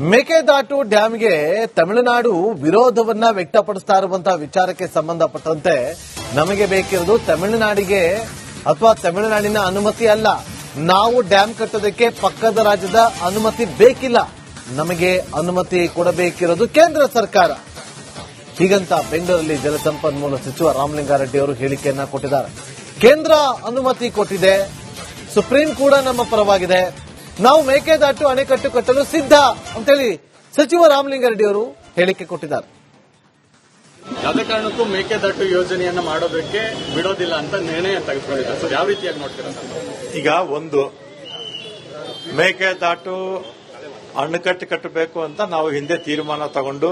ಮೇಕೆದಾಟು ಡ್ಯಾಂಗೆ ತಮಿಳುನಾಡು ವಿರೋಧವನ್ನ ವ್ಯಕ್ತಪಡಿಸ್ತಾ ಇರುವಂತಹ ವಿಚಾರಕ್ಕೆ ಸಂಬಂಧಪಟ್ಟಂತೆ ನಮಗೆ ಬೇಕಿರೋದು ತಮಿಳುನಾಡಿಗೆ ಅಥವಾ ತಮಿಳುನಾಡಿನ ಅನುಮತಿ ಅಲ್ಲ. ನಾವು ಡ್ಯಾಂ ಕಟ್ಟೋದಕ್ಕೆ ಪಕ್ಕದ ರಾಜ್ಯದ ಅನುಮತಿ ಬೇಕಿಲ್ಲ. ನಮಗೆ ಅನುಮತಿ ಕೊಡಬೇಕಿರೋದು ಕೇಂದ್ರ ಸರ್ಕಾರ. ಹೀಗಂತ ಬೆಂಗಳೂರಲ್ಲಿ ಜಲಸಂಪನ್ಮೂಲ ಸಚಿವ ರಾಮಲಿಂಗಾರೆಡ್ಡಿ ಅವರು ಹೇಳಿಕೆಯನ್ನ ಕೊಟ್ಟಿದ್ದಾರೆ. ಕೇಂದ್ರ ಅನುಮತಿ ಕೊಟ್ಟಿದೆ, ಸುಪ್ರೀಂ ಕೂಡ ನಮ್ಮ ಪರವಾಗಿದೆ, ನಾವು ಮೇಕೆದಾಟು ಅಣೆಕಟ್ಟು ಕಟ್ಟಲು ಸಿದ್ಧ ಅಂತೇಳಿ ಸಚಿವ ರಾಮಲಿಂಗಾರೆಡ್ಡಿ ಅವರು ಹೇಳಿಕೆ ಕೊಟ್ಟಿದ್ದಾರೆ. ಯಾವುದೇ ಕಾರಣಕ್ಕೂ ಮೇಕೆದಾಟು ಯೋಜನೆಯನ್ನ ಮಾಡೋದಕ್ಕೆ ಬಿಡೋದಿಲ್ಲ ಅಂತ ನಿರ್ಣಯ ತೆಗೆದುಕೊಂಡಿದ್ದಾರೆ ಸರ್. ಯಾವ ರೀತಿಯಾಗಿ ನೋಡ್ತೀರಾ ಸರ್? ಈಗ ಒಂದು ಮೇಕೆದಾಟು ಅಣೆಕಟ್ಟು ಕಟ್ಟಬೇಕು ಅಂತ ನಾವು ಹಿಂದೆ ತೀರ್ಮಾನ ತಗೊಂಡು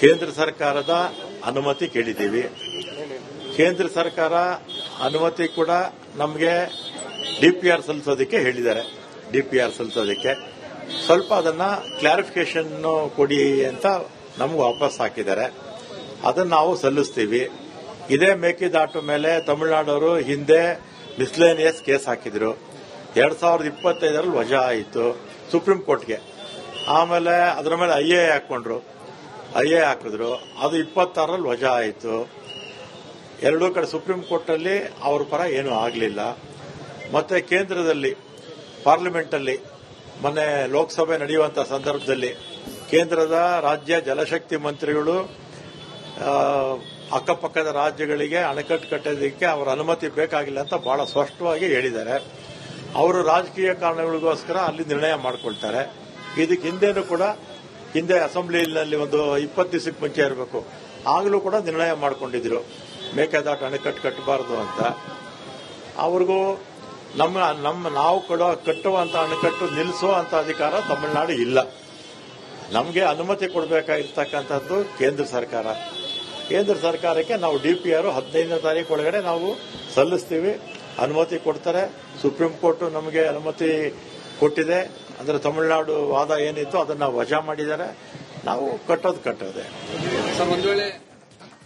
ಕೇಂದ್ರ ಸರ್ಕಾರದ ಅನುಮತಿ ಕೇಳಿದ್ದೀವಿ. ಕೇಂದ್ರ ಸರ್ಕಾರ ಅನುಮತಿ ಕೂಡ ನಮಗೆ ಡಿಪಿಆರ್ ಸಲ್ಲಿಸೋದಕ್ಕೆ ಹೇಳಿದ್ದಾರೆ. ಡಿಪಿಆರ್ ಸಲ್ಲಿಸೋದಕ್ಕೆ ಸ್ವಲ್ಪ ಅದನ್ನ ಕ್ಲಾರಿಫಿಕೇಶನ್ ಕೊಡಿ ಅಂತ ನಮ್ಗೆ ವಾಪಸ್ ಹಾಕಿದ್ದಾರೆ. ಅದನ್ನು ನಾವು ಸಲ್ಲಿಸ್ತೀವಿ. ಇದೇ ಮೇಕೆದಾಟು ಮೇಲೆ ತಮಿಳುನಾಡವರು ಹಿಂದೆ ಮಿಸ್ಲೇನಿಯಸ್ ಕೇಸ್ ಹಾಕಿದ್ರು. 2025ರಲ್ಲಿ ವಜಾ ಆಯಿತು ಸುಪ್ರೀಂ ಕೋರ್ಟ್ಗೆ. ಆಮೇಲೆ ಅದರ ಮೇಲೆ ಐಎ ಹಾಕಿದ್ರು. ಅದು 26ರಲ್ಲಿ ವಜಾ ಆಯಿತು. ಎರಡೂ ಕಡೆ ಸುಪ್ರೀಂ ಕೋರ್ಟಲ್ಲಿ ಅವ್ರ ಪರ ಏನೂ ಆಗಲಿಲ್ಲ. ಮತ್ತೆ ಕೇಂದ್ರದಲ್ಲಿ ಪಾರ್ಲಿಮೆಂಟ್ ಅಲ್ಲಿ ಮೊನ್ನೆ ಲೋಕಸಭೆ ನಡೆಯುವಂತಹ ಸಂದರ್ಭದಲ್ಲಿ ಕೇಂದ್ರದ ರಾಜ್ಯ ಜಲಶಕ್ತಿ ಮಂತ್ರಿಗಳು ಅಕ್ಕಪಕ್ಕದ ರಾಜ್ಯಗಳಿಗೆ ಅಣೆಕಟ್ಟು ಕಟ್ಟೋದಕ್ಕೆ ಅವರ ಅನುಮತಿ ಬೇಕಾಗಿಲ್ಲ ಅಂತ ಬಹಳ ಸ್ಪಷ್ಟವಾಗಿ ಹೇಳಿದ್ದಾರೆ. ಅವರು ರಾಜಕೀಯ ಕಾರಣಗಳಿಗೋಸ್ಕರ ಅಲ್ಲಿ ನಿರ್ಣಯ ಮಾಡಿಕೊಳ್ತಾರೆ. ಇದಕ್ಕೆ ಹಿಂದೆನೂ ಕೂಡ ಹಿಂದೆ ಅಸೆಂಬ್ಲಿನಲ್ಲಿ ಒಂದು 20 ದಿವಸಕ್ಕೆ ಮುಂಚೆ ಇರಬೇಕು, ಆಗಲೂ ಕೂಡ ನಿರ್ಣಯ ಮಾಡಿಕೊಂಡಿದ್ರು ಮೇಕೆದಾಟು ಅಣೆಕಟ್ಟು ಕಟ್ಟಬಾರದು ಅಂತ. ಅವ್ರಿಗೂ ನಾವು ಕಟ್ಟುವಂತ ಅಣೆಕಟ್ಟು ನಿಲ್ಲಿಸುವಂತ ಅಧಿಕಾರ ತಮಿಳುನಾಡು ಇಲ್ಲ. ನಮಗೆ ಅನುಮತಿ ಕೊಡಬೇಕಾಗಿರ್ತಕ್ಕಂಥದ್ದು ಕೇಂದ್ರ ಸರ್ಕಾರ. ಕೇಂದ್ರ ಸರ್ಕಾರಕ್ಕೆ ನಾವು ಡಿಪಿಆರ್ 15ನೇ ತಾರೀಕು ಒಳಗಡೆ ನಾವು ಸಲ್ಲಿಸ್ತೀವಿ. ಅನುಮತಿ ಕೊಡ್ತಾರೆ. ಸುಪ್ರೀಂ ಕೋರ್ಟ್ ನಮಗೆ ಅನುಮತಿ ಕೊಟ್ಟಿದೆ. ಅಂದ್ರೆ ತಮಿಳುನಾಡು ವಾದ ಏನಿತ್ತು ಅದನ್ನ ವಜಾ ಮಾಡಿದ್ದಾರೆ. ನಾವು ಕಟ್ಟೋದೇ. ಸರ್, ಒಂದು ವೇಳೆ